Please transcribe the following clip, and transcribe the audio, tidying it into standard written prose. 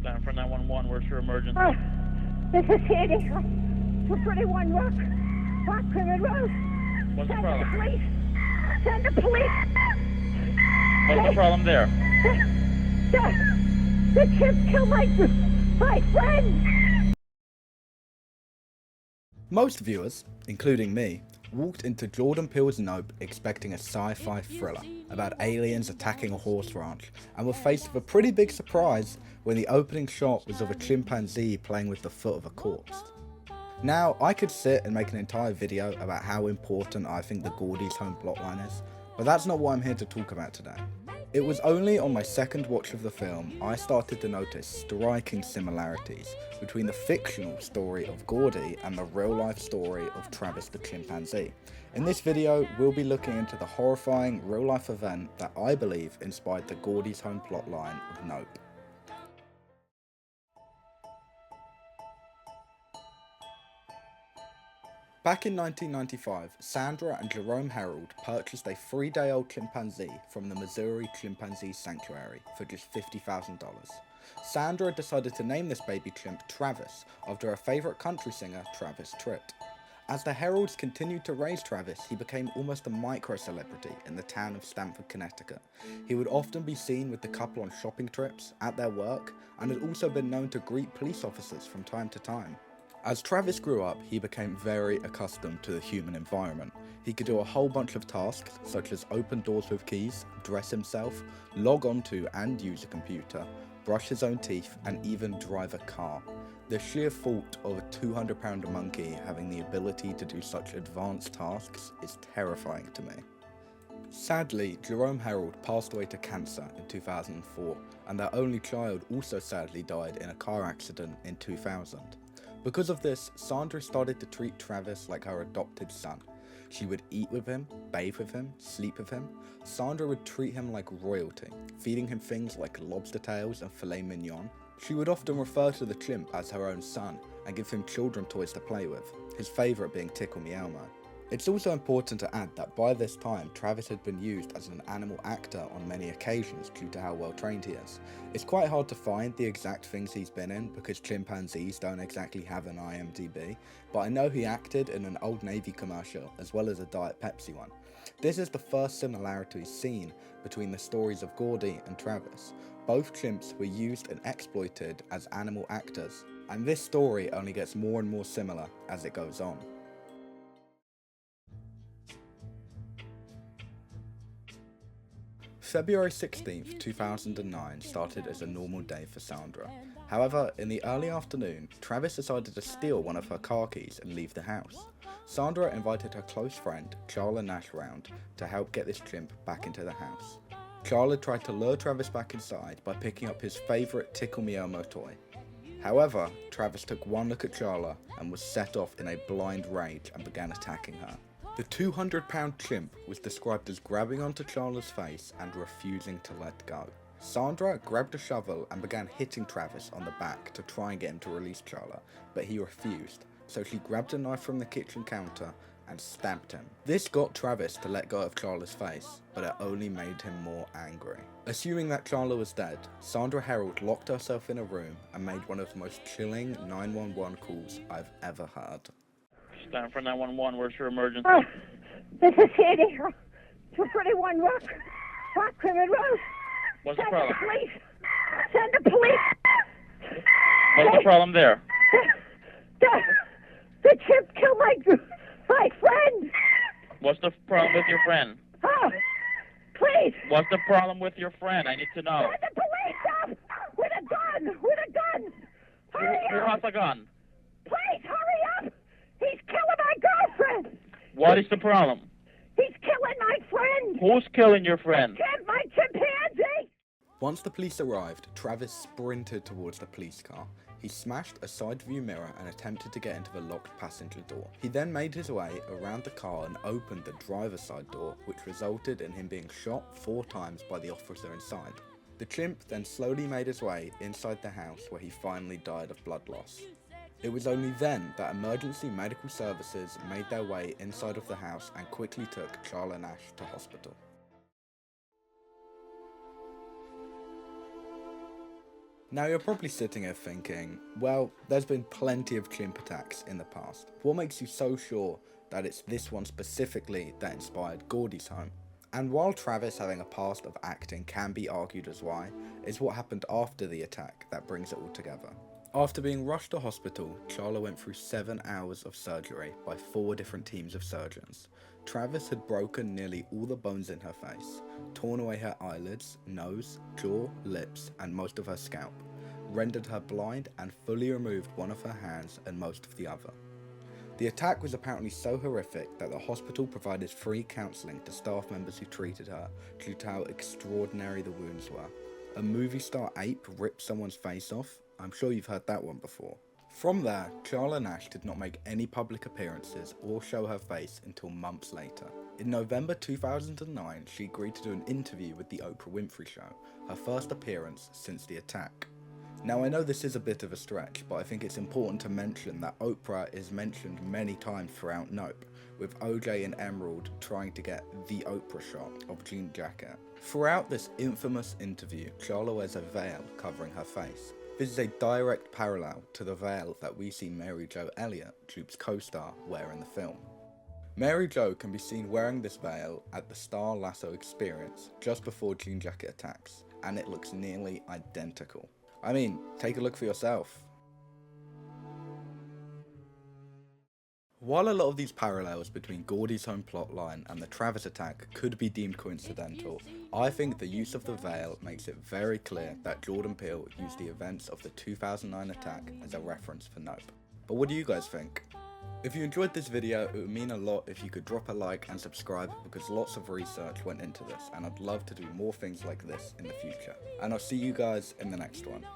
Stand for 911. Where's your emergency? This is Sandy. 231 Rock Crimin Road. What's the Send problem? the police. Send the police. What's the problem there? The chimp killed my friend. Most viewers, including me, walked into Jordan Peele's Nope expecting a sci-fi thriller about aliens attacking a horse ranch, and were faced with a pretty big surprise when the opening shot was of a chimpanzee playing with the foot of a corpse. Now, I could sit and make an entire video about how important I think the Gordys Home plotline is, but that's not what I'm here to talk about today. It was only on my second watch of the film I started to notice striking similarities between the fictional story of Gordy and the real-life story of Travis the Chimpanzee. In this video, we'll be looking into the horrifying real-life event that I believe inspired the Gordys Home plotline of Nope. Back in 1995, Sandra and Jerome Harold purchased a 3-day-old chimpanzee from the Missouri Chimpanzee Sanctuary for just $50,000. Sandra decided to name this baby chimp Travis after her favourite country singer Travis Tritt. As the Heralds continued to raise Travis, he became almost a micro-celebrity in the town of Stamford, Connecticut. He would often be seen with the couple on shopping trips, at their work, and had also been known to greet police officers from time to time. As Travis grew up, he became very accustomed to the human environment. He could do a whole bunch of tasks, such as open doors with keys, dress himself, log onto and use a computer, brush his own teeth, and even drive a car. The sheer thought of a 200-pound monkey having the ability to do such advanced tasks is terrifying to me. Sadly, Jerome Harold passed away to cancer in 2004, and their only child also sadly died in a car accident in 2000. Because of this, Sandra started to treat Travis like her adopted son. She would eat with him, bathe with him, sleep with him. Sandra would treat him like royalty, feeding him things like lobster tails and filet mignon. She would often refer to the chimp as her own son and give him children toys to play with, his favourite being Tickle Me Elmo. It's also important to add that by this time, Travis had been used as an animal actor on many occasions due to how well trained he is. It's quite hard to find the exact things he's been in because chimpanzees don't exactly have an IMDb, but I know he acted in an Old Navy commercial as well as a Diet Pepsi one. This is the first similarity seen between the stories of Gordy and Travis. Both chimps were used and exploited as animal actors, and this story only gets more and more similar as it goes on. February 16th, 2009 started as a normal day for Sandra. However, in the early afternoon, Travis decided to steal one of her car keys and leave the house. Sandra invited her close friend, Charla Nash, round to help get this chimp back into the house. Charla tried to lure Travis back inside by picking up his favourite Tickle Me Elmo toy. However, Travis took one look at Charla and was set off in a blind rage and began attacking her. The 200-pound chimp was described as grabbing onto Charla's face and refusing to let go. Sandra grabbed a shovel and began hitting Travis on the back to try and get him to release Charla, but he refused, so she grabbed a knife from the kitchen counter and stabbed him. This got Travis to let go of Charla's face, but it only made him more angry. Assuming that Charla was dead, Sandra Harold locked herself in a room and made one of the most chilling 911 calls I've ever heard. Stand for 911. Where's your emergency? This is Sandy. 231 Rock Crimin Road. What's the Send problem? the police. Send the police. What's the problem there? The chimp killed my friend. What's the problem with your friend? Oh, please. What's the problem with your friend? I need to know. Send the police up with a gun. With a gun. Hurry Who up. has a gun? Please hurry up. He's killing my girlfriend. What is the problem? He's killing my friend. Who's killing your friend? My chimpanzee. Once the police arrived, Travis sprinted towards the police car. He smashed a side view mirror and attempted to get into the locked passenger door. He then made his way around the car and opened the driver's side door, which resulted in him being shot 4 times by the officer inside. The chimp then slowly made his way inside the house where he finally died of blood loss. It was only then that emergency medical services made their way inside of the house and quickly took Charla Nash to hospital. Now you're probably sitting here thinking, well, there's been plenty of chimp attacks in the past. What makes you so sure that it's this one specifically that inspired Gordys Home? And while Travis having a past of acting can be argued as why, it's what happened after the attack that brings it all together. After being rushed to hospital, Charla went through 7 hours of surgery by 4 different teams of surgeons. Travis had broken nearly all the bones in her face, torn away her eyelids, nose, jaw, lips, and most of her scalp, rendered her blind, and fully removed one of her hands and most of the other. The attack was apparently so horrific that the hospital provided free counselling to staff members who treated her due to how extraordinary the wounds were. A movie star ape ripped someone's face off? I'm sure you've heard that one before. From there, Charla Nash did not make any public appearances or show her face until months later. In November 2009, she agreed to do an interview with the Oprah Winfrey Show, her first appearance since the attack. Now I know this is a bit of a stretch, but I think it's important to mention that Oprah is mentioned many times throughout Nope, with OJ and Emerald trying to get the Oprah shot of Jean Jacket. Throughout this infamous interview, Charla wears a veil covering her face. This is a direct parallel to the veil that we see Mary Jo Elliott, Jupe's co-star, wear in the film. Mary Jo can be seen wearing this veil at the Star Lasso experience just before Jean Jacket attacks, and it looks nearly identical. I mean, take a look for yourself. While a lot of these parallels between Gordys Home plotline and the Travis attack could be deemed coincidental, I think the use of the veil makes it very clear that Jordan Peele used the events of the 2009 attack as a reference for Nope. But what do you guys think? If you enjoyed this video, it would mean a lot if you could drop a like and subscribe, because lots of research went into this and I'd love to do more things like this in the future. And I'll see you guys in the next one.